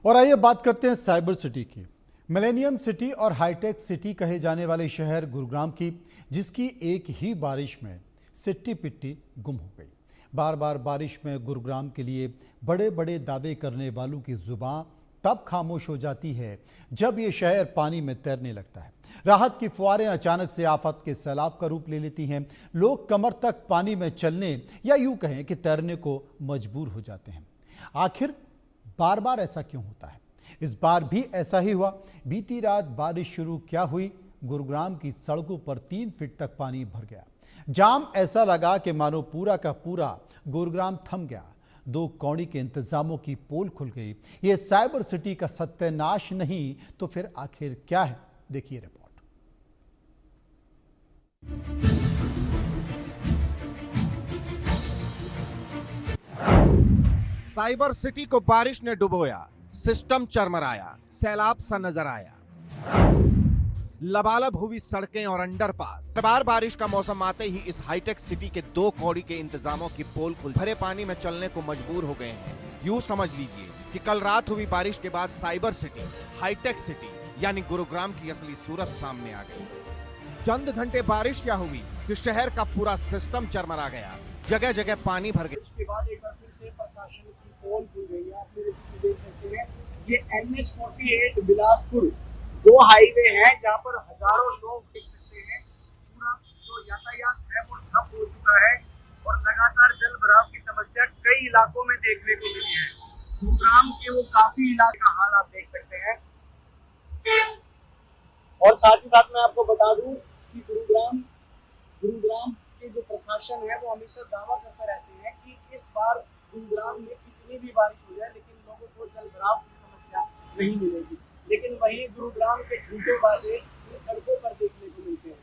और आइए बात करते हैं साइबर सिटी की। मिलेनियम सिटी और हाईटेक सिटी कहे जाने वाले शहर गुरुग्राम की, जिसकी एक ही बारिश में सिट्टी पिट्टी गुम हो गई। बार बार बारिश में गुरुग्राम के लिए बड़े बड़े दावे करने वालों की जुबान तब खामोश हो जाती है जब ये शहर पानी में तैरने लगता है। राहत की फुहारें अचानक से आफत के सैलाब का रूप ले लेती हैं। लोग कमर तक पानी में चलने या यूं कहें कि तैरने को मजबूर हो जाते हैं। आखिर बार बार ऐसा क्यों होता है? इस बार भी ऐसा ही हुआ। बीती रात बारिश शुरू क्या हुई, गुरुग्राम की सड़कों पर 3 फीट तक पानी भर गया। जाम ऐसा लगा कि मानो पूरा का पूरा गुरुग्राम थम गया। 2 कौड़ी के इंतजामों की पोल खुल गई। ये साइबर सिटी का सत्यानाश नहीं तो फिर आखिर क्या है? देखिए रिपोर्ट। साइबर सिटी को बारिश ने डुबोया, सिस्टम चरमराया, सैलाब सा नजर आया। लबालब हुई सड़कें और अंडरपास। बार बारिश का मौसम आते ही इस हाईटेक सिटी के 2 कौड़ी के इंतजामों की पोल खुल भरे पानी में चलने को मजबूर हो गए हैं। यूं समझ लीजिए कि कल रात हुई बारिश के बाद साइबर सिटी, हाईटेक सिटी यानी गुरुग्राम की असली सूरत सामने आ गई। चंद घंटे बारिश क्या हुई कि शहर का पूरा सिस्टम चरमरा गया, जगह जगह पानी भर गया। उसके बाद एक बार फिर से प्रशासन की पोल खुल गई है। आप मेरे पीछे देख सकते हैं, ये NH-48 बिलासपुर 2 हाईवे है जहाँ पर हजारों लोग देख सकते हैं। पूरा जो यातायात है वो ठप हो चुका है और लगातार जल भराव की समस्या कई इलाकों में देखने को मिली है। गुरुग्राम के वो काफी इलाके का हाल आप देख सकते हैं। और साथ ही साथ मैं आपको बता दूं कि गुरुग्राम के जो प्रशासन है वो हमेशा दावा करते रहते हैं कि इस बार गुरुग्राम में कितनी भी बारिश हो जाए लेकिन लोगों को जल भराव की समस्या नहीं मिलेगी। लेकिन वही गुरुग्राम के झूठे वादे सड़कों पर देखने को मिलते हैं।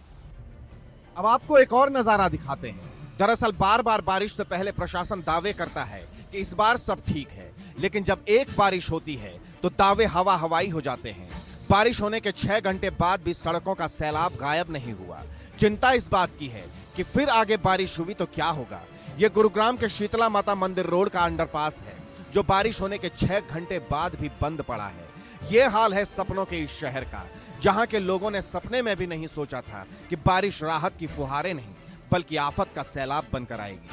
अब आपको एक और नजारा दिखाते हैं। दरअसल बार बार बारिश से पहले प्रशासन दावे करता है कि इस बार सब ठीक है, लेकिन जब एक बारिश होती है तो दावे हवा हवाई हो जाते हैं। बारिश होने के 6 घंटे बाद भी सड़कों का सैलाब गायब नहीं हुआ। चिंता इस बात की है कि फिर आगे बारिश हुई तो क्या होगा। यह गुरुग्राम के शीतला माता मंदिर रोड का अंडरपास है, जो बारिश होने के 6 घंटे बाद भी बंद पड़ा है। यह हाल है सपनों के इस शहर का, जहां के लोगों ने सपने में भी नहीं सोचा था कि बारिश राहत की फुहारें नहीं बल्कि आफत का सैलाब बनकर आएगी।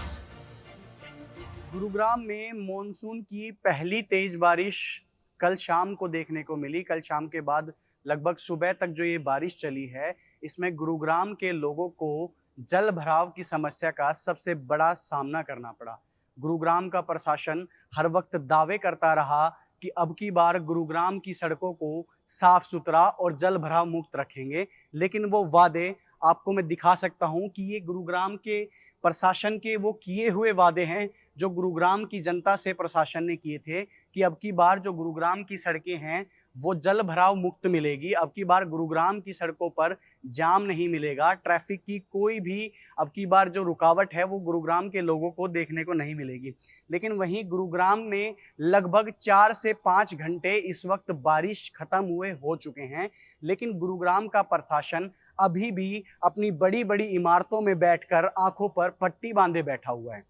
गुरुग्राम में मॉनसून की पहली तेज बारिश कल शाम को देखने को मिली। कल शाम के बाद लगभग सुबह तक जो ये बारिश चली है, इसमें गुरुग्राम के लोगों को जल भराव की समस्या का सबसे बड़ा सामना करना पड़ा। गुरुग्राम का प्रशासन हर वक्त दावे करता रहा कि अब की बार गुरुग्राम की सड़कों को साफ सुथरा और जल भराव मुक्त रखेंगे, लेकिन वो वादे आपको मैं दिखा सकता हूं कि ये गुरुग्राम के प्रशासन के वो किए हुए वादे हैं जो गुरुग्राम की जनता से प्रशासन ने किए थे कि अब की बार जो गुरुग्राम की सड़कें हैं वो जल भराव मुक्त मिलेगी। अब की बार गुरुग्राम की सड़कों पर जाम नहीं मिलेगा, ट्रैफिक की कोई भी अब की बार जो रुकावट है वो गुरुग्राम के लोगों को देखने को नहीं मिलेगी। लेकिन वहीं गुरुग्राम में लगभग 4 से 5 घंटे इस वक्त बारिश खत्म हुए हो चुके हैं, लेकिन गुरुग्राम का प्रशासन अभी भी अपनी बड़ी बड़ी इमारतों में बैठकर आंखों पर पट्टी बांधे बैठा हुआ है।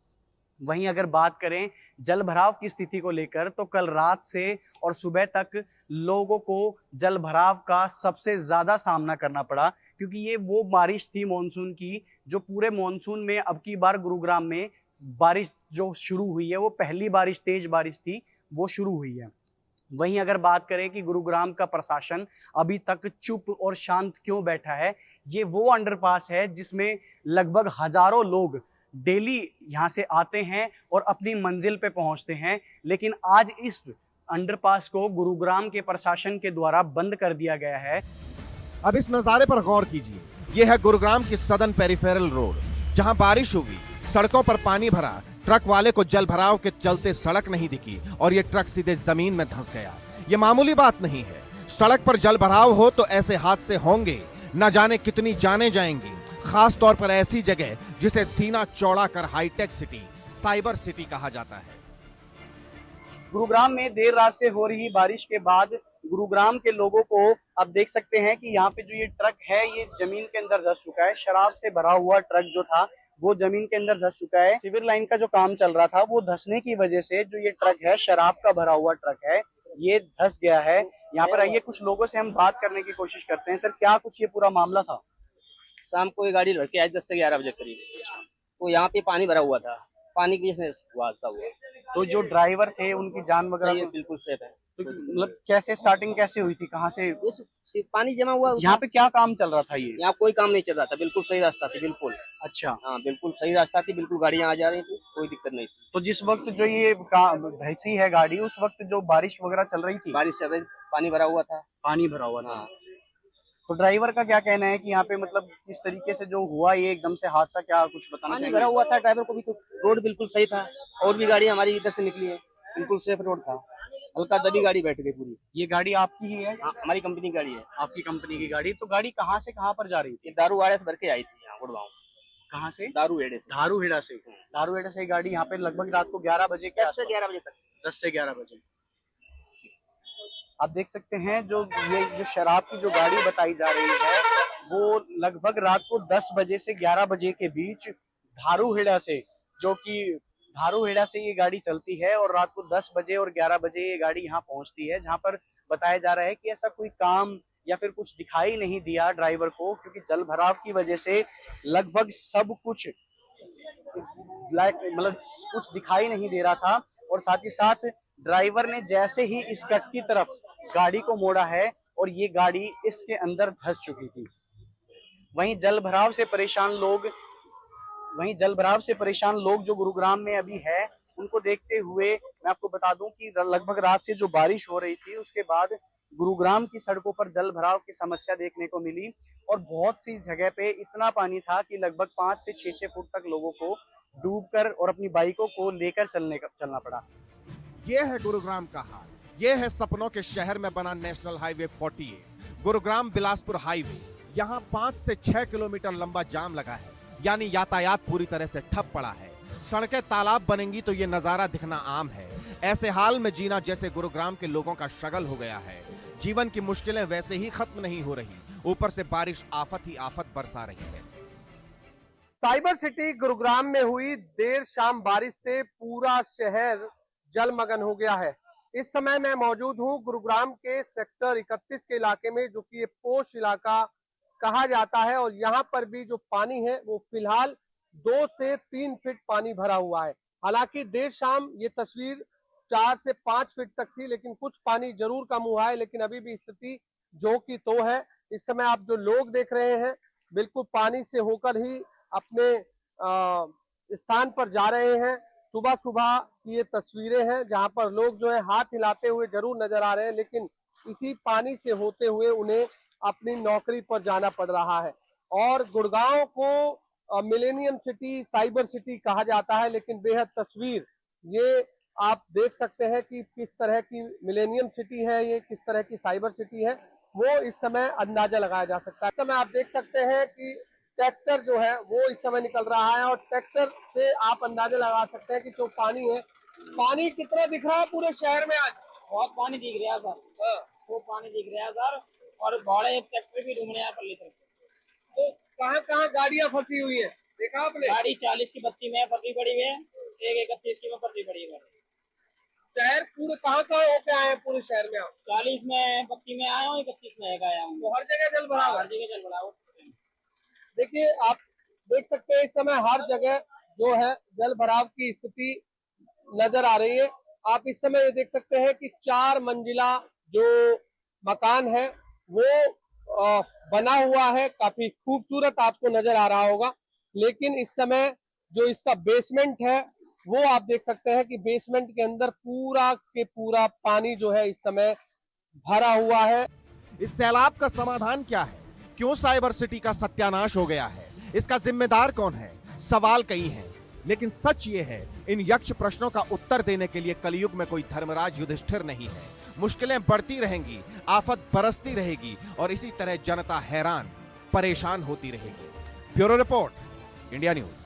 वहीं अगर बात करें जल भराव की स्थिति को लेकर, तो कल रात से और सुबह तक लोगों को जल भराव का सबसे ज्यादा सामना करना पड़ा, क्योंकि ये वो बारिश थी मॉनसून की जो पूरे मॉनसून में अब की बार गुरुग्राम में बारिश जो शुरू हुई है वो पहली बारिश, तेज बारिश थी, वो शुरू हुई है। वहीं अगर बात करें कि गुरुग्राम का प्रशासन अभी तक चुप और शांत क्यों बैठा है, ये वो अंडरपास है जिसमें लगभग हजारों लोग डेली यहाँ से आते हैं और अपनी मंजिल पे पहुँचते हैं, लेकिन आज इस अंडरपास को गुरुग्राम के प्रशासन के द्वारा बंद कर दिया गया है। अब इस नजारे पर गौर कीजिए। यह है गुरुग्राम की सदर्न पेरिफेरल रोड, जहां बारिश हुई, सड़कों पर पानी भरा, ट्रक वाले को जल भराव के चलते सड़क नहीं दिखी और ये ट्रक सीधे जमीन में धंस गया। ये मामूली बात नहीं है। सड़क पर जल भराव हो तो ऐसे हादसे होंगे, न जाने कितनी जानें जाएंगी, खास तौर पर ऐसी जगह जिसे सीना चौड़ा कर हाईटेक सिटी, साइबर सिटी कहा जाता है। गुरुग्राम में देर रात से हो रही बारिश के बाद गुरुग्राम के लोगों को आप देख सकते हैं कि यहाँ पे जो ये ट्रक है ये जमीन के अंदर धंस चुका है। शराब से भरा हुआ ट्रक जो था वो जमीन के अंदर धंस चुका है। सिविल लाइन का जो काम चल रहा था वो धंसने की वजह से जो ये ट्रक है शराब का भरा हुआ ट्रक है ये धंस गया है। यहाँ पर आइए कुछ लोगों से हम बात करने की कोशिश करते हैं। सर, क्या कुछ ये पूरा मामला था? शाम को ये गाड़ी लड़ के आई 10 से 11 बजे करीब। तो यहाँ पे पानी भरा हुआ था, पानी की वजह से हादसा हुआ। तो जो ड्राइवर थे उनकी जान वगैरह सही है, बिल्कुल सेफ है। तो मतलब कैसे स्टार्टिंग कैसे हुई थी, कहाँ से? ये पानी जमा हुआ यहाँ पे क्या काम चल रहा था ये? यहाँ कोई काम नहीं चल रहा था, बिल्कुल सही रास्ता थी, बिल्कुल। अच्छा। हाँ, बिल्कुल सही रास्ता थी, बिल्कुल गाड़ियाँ आ जा रही थी, कोई दिक्कत नहीं थी। तो जिस वक्त जो ये धंसी है गाड़ी, उस वक्त जो बारिश वगैरह चल रही थी? बारिश चल रही, पानी भरा हुआ था। पानी भरा हुआ था। हाँ। तो ड्राइवर का क्या कहना है कि यहाँ पे मतलब किस तरीके से जो हुआ ये एकदम से हादसा, क्या कुछ बताना पानी चाहेंगे? भरा हुआ था, ड्राइवर को भी तो रोड बिल्कुल सही था, और भी गाड़ी हमारी इधर से निकली है, बिल्कुल सेफ रोड था। हल्का दबी गाड़ी बैठ गई पूरी। ये गाड़ी आपकी ही है? हाँ, हमारी कंपनी की गाड़ी है। आपकी कंपनी की गाड़ी। तो गाड़ी कहाँ से कहाँ पर जा रही थी? ये दारूवाड़े से भर के आई थी यहाँ गुड़गांव। कहाँ से? दारूहेड़े से। धारूहेड़ा से। धारूहेड़ा से गाड़ी यहाँ पे लगभग रात को 11 बजे के 10 से 11 बजे तक। 10 से 11 बजे। आप देख सकते हैं जो ये जो शराब की जो गाड़ी बताई जा रही है वो लगभग रात को 10 बजे से 11 बजे के बीच धारूहेड़ा से, जो कि धारूहेड़ा से ये गाड़ी चलती है और रात को 10 बजे और 11 बजे ये गाड़ी यहाँ पहुंचती है, जहां पर बताया जा रहा है कि ऐसा कोई काम या फिर कुछ दिखाई नहीं दिया ड्राइवर को, क्योंकि जल भराव की वजह से लगभग सब कुछ ब्लैक, मतलब कुछ दिखाई नहीं दे रहा था। और साथ ही साथ ड्राइवर ने जैसे ही इस कट की तरफ गाड़ी को मोड़ा है और ये गाड़ी इसके अंदर धंस चुकी थी। वहीं जल भराव से परेशान लोग जो गुरुग्राम में अभी है, उनको देखते हुए मैं आपको बता दूं कि लगभग रात से जो बारिश हो रही थी उसके बाद गुरुग्राम की सड़कों पर जल भराव की समस्या देखने को मिली और बहुत सी जगह पे इतना पानी था कि लगभग 5 से 6 फुट तक लोगों को डूबकर और अपनी बाइकों को लेकर चलना पड़ा। ये है गुरुग्राम का हाल। ये है सपनों के शहर में बना national highway 48 Gurugram Bilaspur highway. यहाँ 5 से 6 किलोमीटर लंबा जाम लगा है, यानी यातायात पूरी तरह से ठप पड़ा है। सड़कें तालाब बनेंगी तो ये नजारा दिखना आम है। ऐसे हाल में जीना जैसे गुरुग्राम के लोगों का शगल हो गया है। जीवन की मुश्किलें वैसे ही खत्म नहीं हो रही, ऊपर से बारिश आफत ही आफत बरसा रही है। साइबर सिटी गुरुग्राम में हुई देर शाम बारिश से पूरा शहर जलमग्न हो गया है। इस समय मैं मौजूद हूं गुरुग्राम के सेक्टर 31 के इलाके में, जो कि ये पोश इलाका कहा जाता है, और यहाँ पर भी जो पानी है वो फिलहाल 2 से 3 फीट पानी भरा हुआ है। हालांकि देर शाम ये तस्वीर 4 से 5 फीट तक थी, लेकिन कुछ पानी जरूर कम हुआ है, लेकिन अभी भी स्थिति जो की तो है। इस समय आप जो लोग देख रहे हैं बिल्कुल पानी से होकर ही अपने स्थान पर जा रहे हैं। सुबह सुबह की ये तस्वीरें हैं जहां पर लोग जो है हाथ हिलाते हुए जरूर नजर आ रहे हैं, लेकिन इसी पानी से होते हुए उन्हें अपनी नौकरी पर जाना पड़ रहा है। और गुड़गांव को मिलेनियम सिटी, साइबर सिटी कहा जाता है, लेकिन बेहद तस्वीर ये आप देख सकते हैं कि किस तरह की मिलेनियम सिटी है, ये किस तरह की साइबर सिटी है, वो इस समय अंदाजा लगाया जा सकता है। इस समय आप देख सकते हैं कि ट्रैक्टर जो है वो इस समय निकल रहा है, और ट्रैक्टर से आप अंदाजा लगा सकते हैं कि जो पानी है, पानी कितना दिख रहा है पूरे शहर में आज? बहुत पानी दिख रहा है सर, वो पानी दिख रहा है सर, और बड़े ट्रैक्टर भी घूम रहे हैं पल्ली तरफ। तो कहाँ कहाँ गाड़ियाँ फंसी हुई है देखा आपने? गाड़ी 40 की बत्ती में फंसी पड़ी है, एक 31 की में फंसी पड़ी है। शहर पूरे कहाँ होके आए हैं पूरे शहर में आप? 40 में बत्ती में आया हूँ, 31 में आया हूँ। तो हर जगह जल भरा, हर जगह जल भरा। देखिए आप देख सकते हैं इस समय हर जगह जो है जल भराव की स्थिति नजर आ रही है। आप इस समय ये देख सकते हैं कि 4 मंजिला जो मकान है वो बना हुआ है, काफी खूबसूरत आपको नजर आ रहा होगा, लेकिन इस समय जो इसका बेसमेंट है वो आप देख सकते हैं कि बेसमेंट के अंदर पूरा के पूरा पानी जो है इस समय भरा हुआ है। इस सैलाब का समाधान क्या है? क्यों साइबर सिटी का सत्यानाश हो गया है? इसका जिम्मेदार कौन है? सवाल कई हैं, लेकिन सच ये है, इन यक्ष प्रश्नों का उत्तर देने के लिए कलयुग में कोई धर्मराज युधिष्ठिर नहीं है। मुश्किलें बढ़ती रहेंगी, आफत बरसती रहेगी, और इसी तरह जनता हैरान परेशान होती रहेगी। Bureau report, India news.